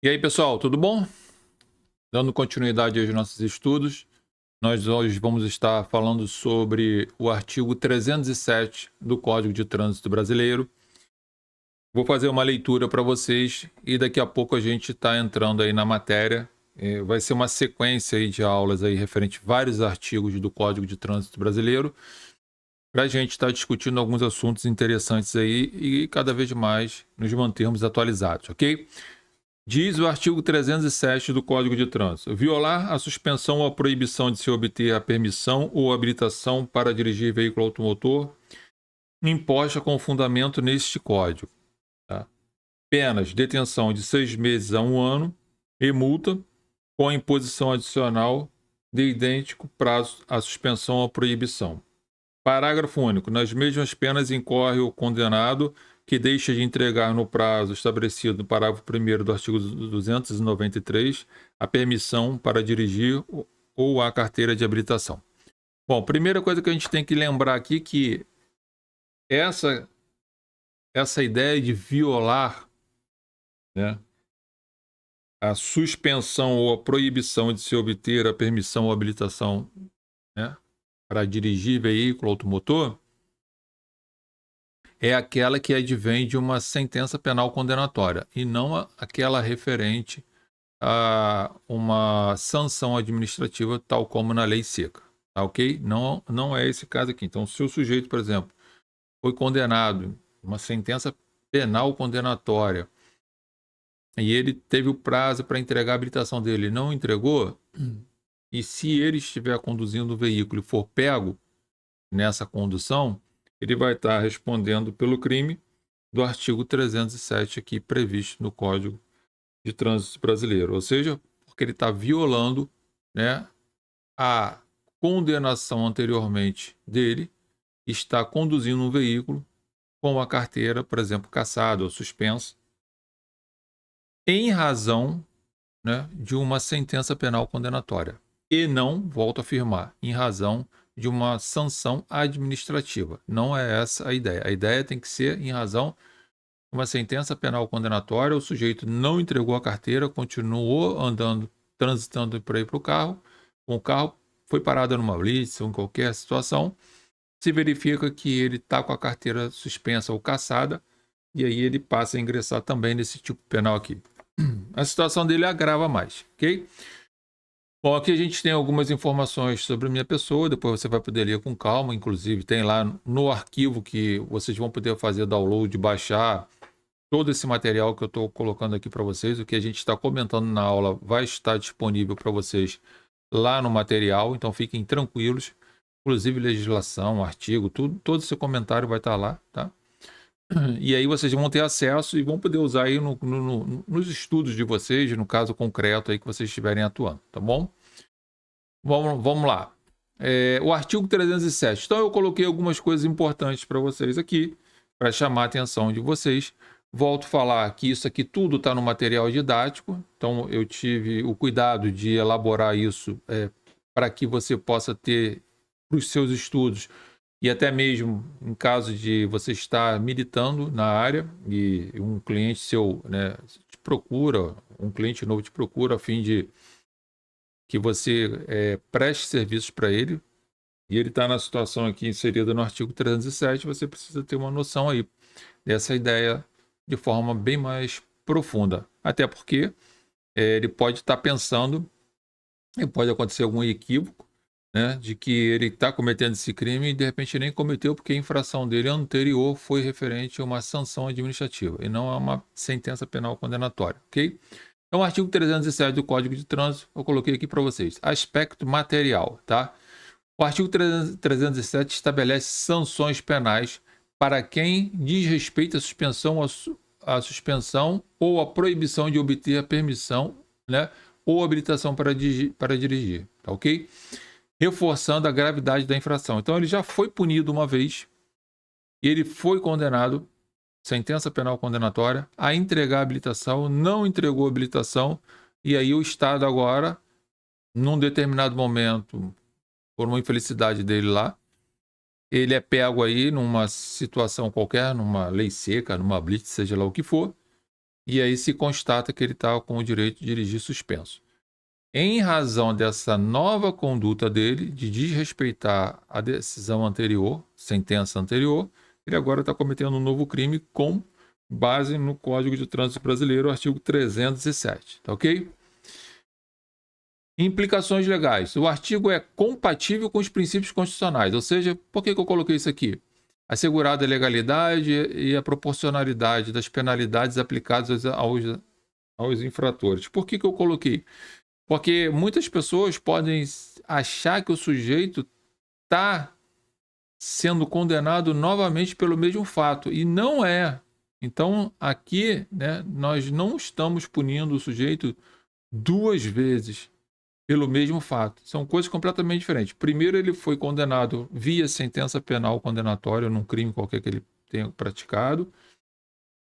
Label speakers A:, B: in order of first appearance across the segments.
A: E aí, pessoal, tudo bom? Dando continuidade aos nossos estudos, nós hoje vamos estar falando sobre o artigo 307 do Código de Trânsito Brasileiro. Vou fazer uma leitura para vocês e daqui a pouco a gente está entrando aí na matéria. Vai ser uma sequência aí de aulas aí referente a vários artigos do Código de Trânsito Brasileiro para a gente estar discutindo alguns assuntos interessantes aí e cada vez mais nos mantermos atualizados, ok? Diz o artigo 307 do Código de Trânsito: violar a suspensão ou a proibição de se obter a permissão ou habilitação para dirigir veículo automotor imposta com fundamento neste Código. Tá? Penas: detenção de 6 meses a 1 ano e multa com a imposição adicional de idêntico prazo à suspensão ou à proibição. Parágrafo único. Nas mesmas penas incorre o condenado que deixa de entregar no prazo estabelecido no parágrafo 1º do artigo 293 a permissão para dirigir ou a carteira de habilitação. Bom, primeira coisa que a gente tem que lembrar aqui que essa ideia de violar, né, a suspensão ou a proibição de se obter a permissão ou habilitação, né, para dirigir veículo automotor é aquela que advém de uma sentença penal condenatória e não aquela referente a uma sanção administrativa, tal como na lei seca. Tá, ok? Não é esse caso aqui. Então, se o sujeito, por exemplo, foi condenado, uma sentença penal condenatória, e ele teve o prazo para entregar a habilitação dele e não entregou, e se ele estiver conduzindo o veículo e for pego nessa condução, ele vai estar respondendo pelo crime do artigo 307 aqui previsto no Código de Trânsito Brasileiro. Ou seja, porque ele está violando, né, a condenação anteriormente dele, está conduzindo um veículo com a carteira, por exemplo, cassada ou suspensa, em razão, né, de uma sentença penal condenatória. E não, volto a afirmar, em razão de uma sanção administrativa. Não é essa a ideia. A ideia tem que ser em razão de uma sentença penal condenatória, o sujeito não entregou a carteira, continuou andando, transitando por aí para o carro foi parado numa blitz ou em qualquer situação, se verifica que ele está com a carteira suspensa ou cassada, e aí ele passa a ingressar também nesse tipo penal aqui. A situação dele agrava mais, ok? Bom, aqui a gente tem algumas informações sobre a minha pessoa, depois você vai poder ler com calma, inclusive tem lá no arquivo que vocês vão poder fazer download, baixar todo esse material que eu estou colocando aqui para vocês. O que a gente está comentando na aula vai estar disponível para vocês lá no material, então fiquem tranquilos, inclusive legislação, artigo, tudo, todo esse comentário vai estar lá, tá? E aí vocês vão ter acesso e vão poder usar aí nos estudos de vocês, no caso concreto aí que vocês estiverem atuando, tá bom? Vamos lá. O artigo 307. Então eu coloquei algumas coisas importantes para vocês aqui, para chamar a atenção de vocês. Volto a falar que isso aqui tudo está no material didático, então eu tive o cuidado de elaborar isso para que você possa ter para os seus estudos e até mesmo em caso de você estar militando na área e um cliente seu, né, te procura, um cliente novo te procura a fim de que você preste serviços para ele, e ele está na situação aqui inserida no artigo 307, você precisa ter uma noção aí dessa ideia de forma bem mais profunda. Até porque ele pode estar pensando, e pode acontecer algum equívoco, né, de que ele está cometendo esse crime e de repente nem cometeu porque a infração dele anterior foi referente a uma sanção administrativa e não a uma sentença penal condenatória, ok? Então, o artigo 307 do Código de Trânsito, eu coloquei aqui para vocês. Aspecto material, tá? O artigo 307 estabelece sanções penais para quem desrespeita a suspensão ou a proibição de obter a permissão, né, ou habilitação para dirigir, tá ok? Reforçando a gravidade da infração. Então, ele já foi punido uma vez e ele foi condenado, sentença penal condenatória, a entregar a habilitação, não entregou a habilitação, e aí o Estado agora, num determinado momento, por uma infelicidade dele lá, ele é pego aí numa situação qualquer, numa lei seca, numa blitz, seja lá o que for, e aí se constata que ele está com o direito de dirigir suspenso. Em razão dessa nova conduta dele, de desrespeitar a decisão anterior, sentença anterior, ele agora está cometendo um novo crime com base no Código de Trânsito Brasileiro, artigo 307, tá ok? Implicações legais. O artigo é compatível com os princípios constitucionais, ou seja, por que eu coloquei isso aqui? Assegurada a legalidade e a proporcionalidade das penalidades aplicadas aos infratores. Por que eu coloquei? Porque muitas pessoas podem achar que o sujeito está sendo condenado novamente pelo mesmo fato, e não é. Então, aqui, né, nós não estamos punindo o sujeito duas vezes pelo mesmo fato. São coisas completamente diferentes. Primeiro, ele foi condenado via sentença penal condenatória num crime qualquer que ele tenha praticado,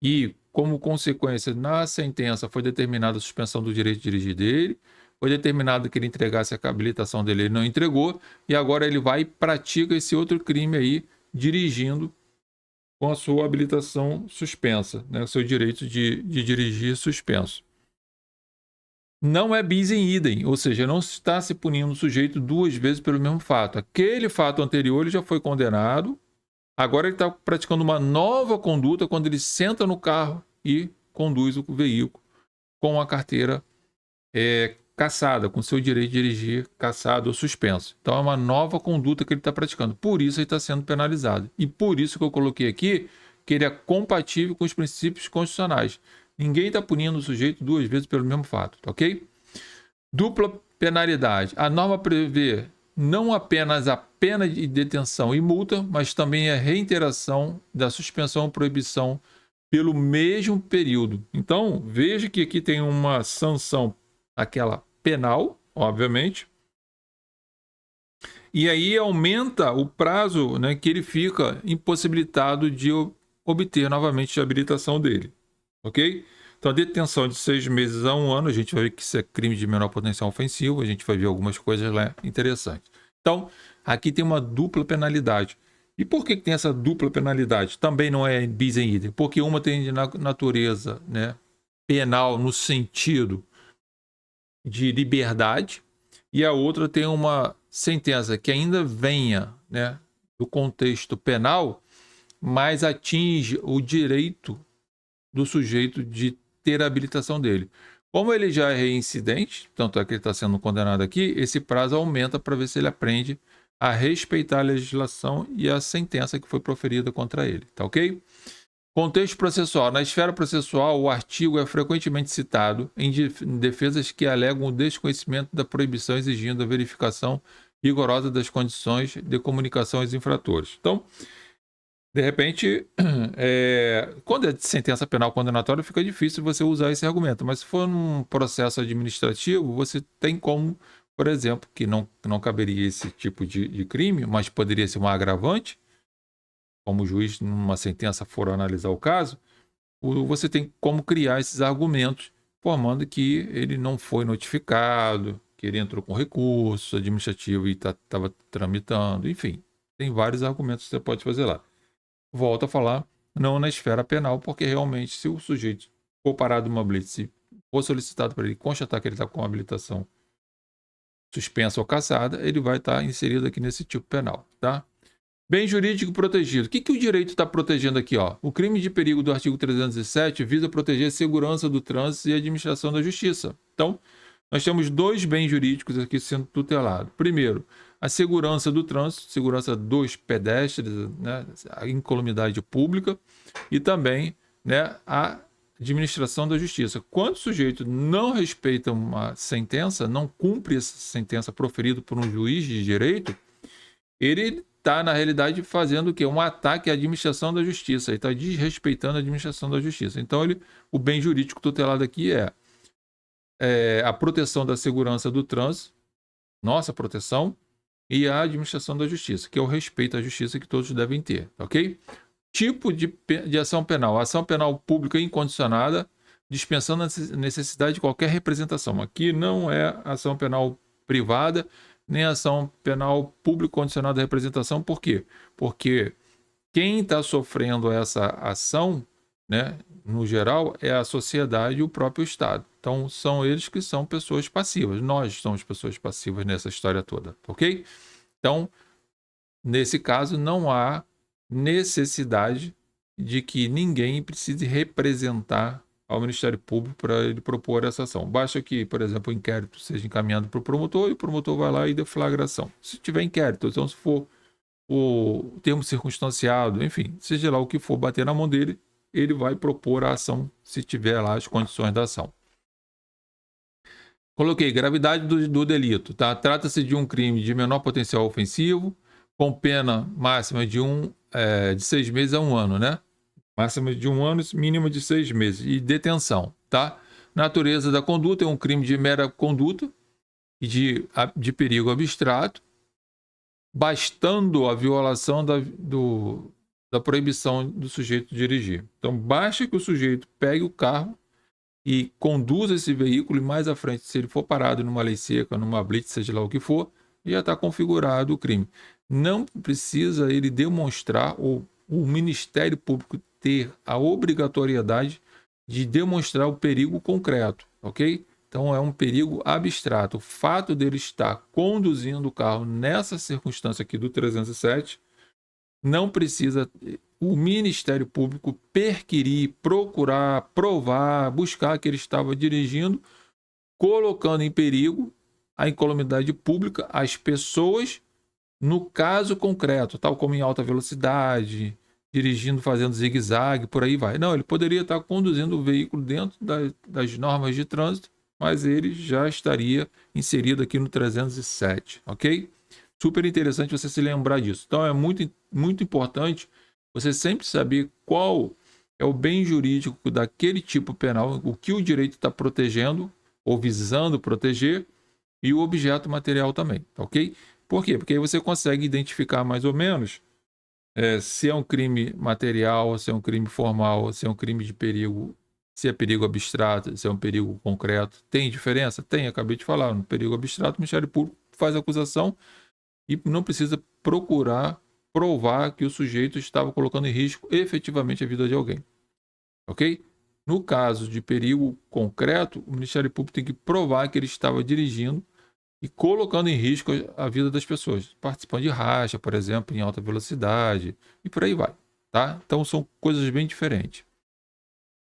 A: e, como consequência, na sentença foi determinada a suspensão do direito de dirigir dele, foi determinado que ele entregasse a habilitação dele, ele não entregou, e agora ele vai e pratica esse outro crime aí, dirigindo com a sua habilitação suspensa, né, o seu direito de dirigir suspenso. Não é bis in idem, ou seja, não está se punindo o sujeito duas vezes pelo mesmo fato. Aquele fato anterior ele já foi condenado, agora ele está praticando uma nova conduta quando ele senta no carro e conduz o veículo com a carteira cassada, com seu direito de dirigir cassado ou suspenso. Então é uma nova conduta que ele está praticando. Por isso ele está sendo penalizado. E por isso que eu coloquei aqui que ele é compatível com os princípios constitucionais. Ninguém está punindo o sujeito duas vezes pelo mesmo fato, tá ok? Dupla penalidade. A norma prevê não apenas a pena de detenção e multa, mas também a reiteração da suspensão ou proibição pelo mesmo período. Então, veja que aqui tem uma sanção, aquela penal, obviamente, e aí aumenta o prazo, né, que ele fica impossibilitado de obter novamente a habilitação dele, ok? Então, a detenção de 6 meses a 1 ano, a gente vai ver que isso é crime de menor potencial ofensivo, a gente vai ver algumas coisas lá interessantes. Então, aqui tem uma dupla penalidade. E por que tem essa dupla penalidade? Também não é bis in idem, porque uma tem de natureza, né, penal no sentido de liberdade, e a outra tem uma sentença que ainda venha, né, do contexto penal, mas atinge o direito do sujeito de ter a habilitação dele. Como ele já é reincidente, tanto é que ele está sendo condenado aqui, esse prazo aumenta para ver se ele aprende a respeitar a legislação e a sentença que foi proferida contra ele, tá ok? Contexto processual. Na esfera processual, o artigo é frequentemente citado em defesas que alegam o desconhecimento da proibição, exigindo a verificação rigorosa das condições de comunicação aos infratores. Então, de repente, quando é de sentença penal condenatória, fica difícil você usar esse argumento. Mas se for num processo administrativo, você tem como, por exemplo, que não caberia esse tipo de crime, mas poderia ser um agravante, como o juiz, numa sentença, for analisar o caso, você tem como criar esses argumentos, formando que ele não foi notificado, que ele entrou com recurso administrativo e estava tramitando, enfim, tem vários argumentos que você pode fazer lá. Volto a falar, não na esfera penal, porque realmente, se o sujeito for parado numa blitz, se for solicitado para ele constatar que ele está com a habilitação suspensa ou cassada, ele vai estar inserido aqui nesse tipo penal, tá? Bem jurídico protegido. O que o direito está protegendo aqui? Ó? O crime de perigo do artigo 307 visa proteger a segurança do trânsito e a administração da justiça. Então, nós temos dois bens jurídicos aqui sendo tutelados. Primeiro, a segurança do trânsito, segurança dos pedestres, né, a incolumidade pública, e também, né, a administração da justiça. Quando o sujeito não respeita uma sentença, não cumpre essa sentença proferida por um juiz de direito, ele está, na realidade, fazendo o quê? Um ataque à administração da justiça. Ele está desrespeitando a administração da justiça. Então, o bem jurídico tutelado aqui é a proteção da segurança do trânsito, nossa proteção, e a administração da justiça, que é o respeito à justiça que todos devem ter, ok? Tipo de ação penal. Ação penal pública incondicionada, dispensando a necessidade de qualquer representação. Aqui não é ação penal privada, nem ação penal pública condicionada à representação. Por quê? Porque quem está sofrendo essa ação, né, no geral, é a sociedade e o próprio Estado. Então, são eles que são pessoas passivas. Nós somos pessoas passivas nessa história toda, ok? Então, nesse caso, não há necessidade de que ninguém precise representar ao Ministério Público para ele propor essa ação. Basta que, por exemplo, o inquérito seja encaminhado para o promotor e o promotor vai lá e deflagra a ação. Se tiver inquérito, então se for o termo circunstanciado, enfim, seja lá o que for bater na mão dele, ele vai propor a ação se tiver lá as condições da ação. Coloquei gravidade do delito, tá? Trata-se de um crime de menor potencial ofensivo, com pena máxima de 6 meses a 1 ano, né? Máxima de 1 ano, mínima de 6 meses. E detenção, tá? Natureza da conduta é um crime de mera conduta e de perigo abstrato, bastando a violação da proibição do sujeito dirigir. Então, basta que o sujeito pegue o carro e conduza esse veículo, e mais à frente, se ele for parado numa lei seca, numa blitz, seja lá o que for, já está configurado o crime. Não precisa ele demonstrar, ou o Ministério Público ter a obrigatoriedade de demonstrar o perigo concreto, ok? Então é um perigo abstrato. O fato dele estar conduzindo o carro nessa circunstância aqui do 307, não precisa o Ministério Público perquirir, procurar, provar, buscar que ele estava dirigindo, colocando em perigo a incolumidade pública, as pessoas, no caso concreto, tal como em alta velocidade, dirigindo, fazendo zigue-zague, por aí vai. Não, ele poderia estar conduzindo o veículo dentro das normas de trânsito, mas ele já estaria inserido aqui no 307, ok? Super interessante você se lembrar disso. Então é muito, muito importante você sempre saber qual é o bem jurídico daquele tipo penal, o que o direito está protegendo ou visando proteger, e o objeto material também, ok? Por quê? Porque aí você consegue identificar mais ou menos se é um crime material, se é um crime formal, se é um crime de perigo, se é perigo abstrato, se é um perigo concreto. Tem diferença? Tem, acabei de falar. No perigo abstrato, o Ministério Público faz a acusação e não precisa procurar provar que o sujeito estava colocando em risco efetivamente a vida de alguém. Ok? No caso de perigo concreto, o Ministério Público tem que provar que ele estava dirigindo e colocando em risco a vida das pessoas, participando de racha, por exemplo, em alta velocidade, e por aí vai. Tá? Então são coisas bem diferentes.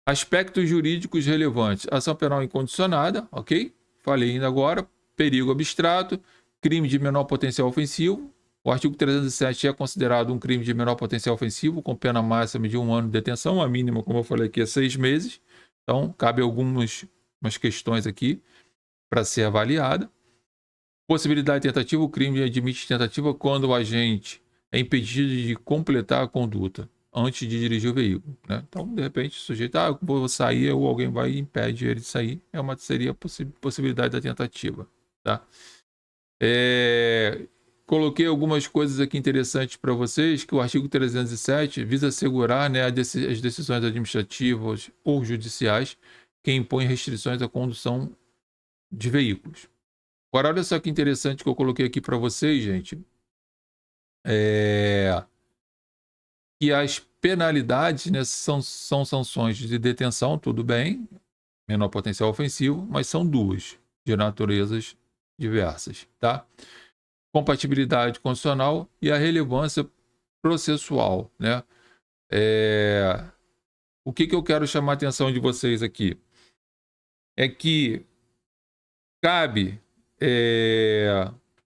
A: Aspectos jurídicos relevantes. Ação penal incondicionada, ok? Falei ainda agora. Perigo abstrato, crime de menor potencial ofensivo. O artigo 307 é considerado um crime de menor potencial ofensivo, com pena máxima de 1 ano de detenção, a mínima, como eu falei aqui, é 6 meses. Então, cabe algumas questões aqui para ser avaliada. Possibilidade de tentativa, o crime admite tentativa quando o agente é impedido de completar a conduta antes de dirigir o veículo, né? Então, de repente, o sujeito, vou sair, ou alguém vai e impede ele de sair, seria a possibilidade da tentativa, tá? Coloquei algumas coisas aqui interessantes para vocês, que o artigo 307 visa assegurar, né, as decisões administrativas ou judiciais que impõem restrições à condução de veículos. Agora, olha só que interessante que eu coloquei aqui para vocês, gente. Que as penalidades, né, são sanções de detenção, tudo bem, menor potencial ofensivo, mas são duas, de naturezas diversas, tá? Compatibilidade constitucional e a relevância processual, né? O que eu quero chamar a atenção de vocês aqui é que cabe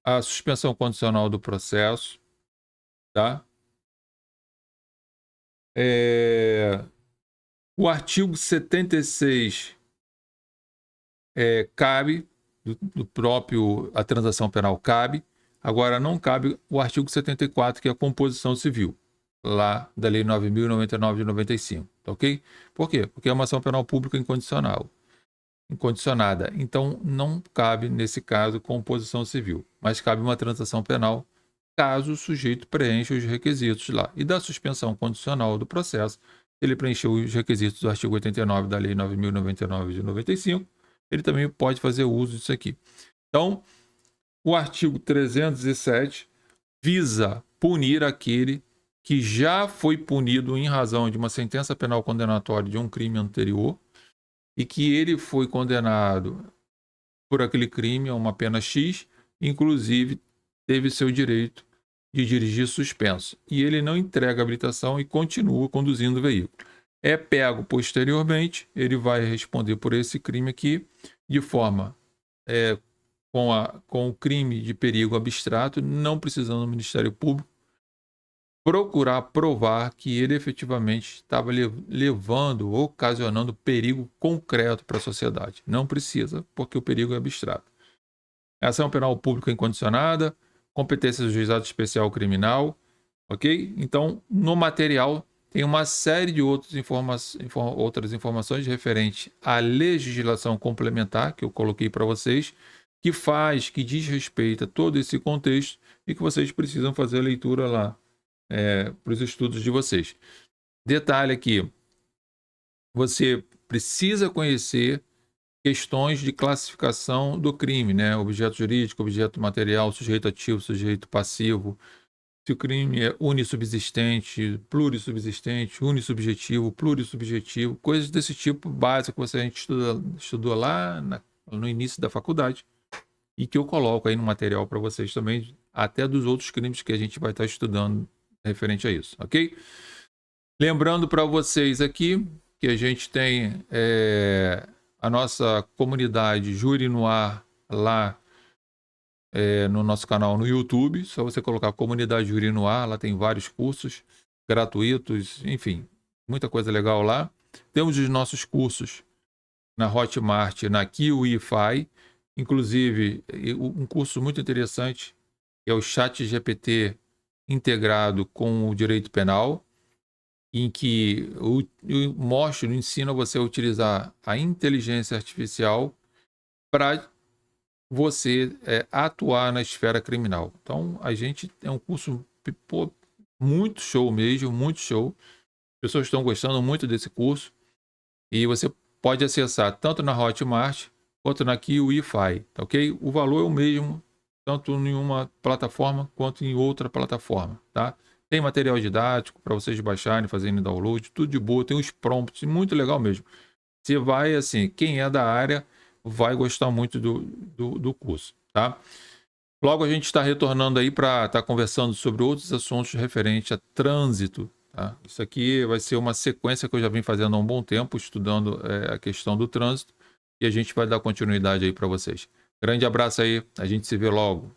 A: a suspensão condicional do processo, tá? O artigo 76 cabe, do próprio, a transação penal cabe. Agora não cabe o artigo 74, que é a composição civil, lá da Lei 9.099 de 95, tá ok? Por quê? Porque é uma ação penal pública incondicionada. Então não cabe, nesse caso, composição civil, mas cabe uma transação penal caso o sujeito preencha os requisitos lá. E da suspensão condicional do processo, ele preencheu os requisitos do artigo 89 da Lei 9.099 de 95, ele também pode fazer uso disso aqui. Então, o artigo 307 visa punir aquele que já foi punido em razão de uma sentença penal condenatória de um crime anterior e que ele foi condenado por aquele crime a uma pena X, inclusive teve seu direito de dirigir suspenso. E ele não entrega a habilitação e continua conduzindo o veículo. É pego posteriormente, ele vai responder por esse crime aqui de forma com o crime de perigo abstrato, não precisando do Ministério Público procurar provar que ele efetivamente estava levando, ocasionando perigo concreto para a sociedade. Não precisa, porque o perigo é abstrato. Ação penal pública incondicionada, competência do juizado especial criminal, ok? Então, no material tem uma série de outras informações referentes à legislação complementar que eu coloquei para vocês, que diz respeito a todo esse contexto e que vocês precisam fazer a leitura lá para os estudos de vocês. Detalhe aqui, você precisa conhecer questões de classificação do crime, né? Objeto jurídico, objeto material, sujeito ativo, sujeito passivo, se o crime é unissubsistente, plurissubsistente, unissubjetivo, plurissubjetivo, coisas desse tipo básico que a gente estudou lá no início da faculdade e que eu coloco aí no material para vocês também, até dos outros crimes que a gente vai estar estudando referente a isso, ok? Lembrando para vocês aqui que a gente tem a nossa comunidade Júri no Ar lá no nosso canal no YouTube. Só você colocar Comunidade Júri no Ar, lá tem vários cursos gratuitos, enfim, muita coisa legal lá. Temos os nossos cursos na Hotmart, na Kiwify, inclusive um curso muito interessante que é o ChatGPT integrado com o direito penal, em que eu mostro, ensino você a utilizar a inteligência artificial para você atuar na esfera criminal. Então, a gente é um curso muito show mesmo, muito show. As pessoas estão gostando muito desse curso e você pode acessar tanto na Hotmart quanto na Kiwify, tá ok? O valor é o mesmo, tanto em uma plataforma quanto em outra plataforma, tá? Tem material didático para vocês baixarem, fazerem download, tudo de boa, tem uns prompts, muito legal mesmo. Você vai, assim, quem é da área vai gostar muito do curso, tá? Logo a gente está retornando aí para estar conversando sobre outros assuntos referentes a trânsito, tá? Isso aqui vai ser uma sequência que eu já vim fazendo há um bom tempo, estudando a questão do trânsito, e a gente vai dar continuidade aí para vocês. Grande abraço aí, a gente se vê logo.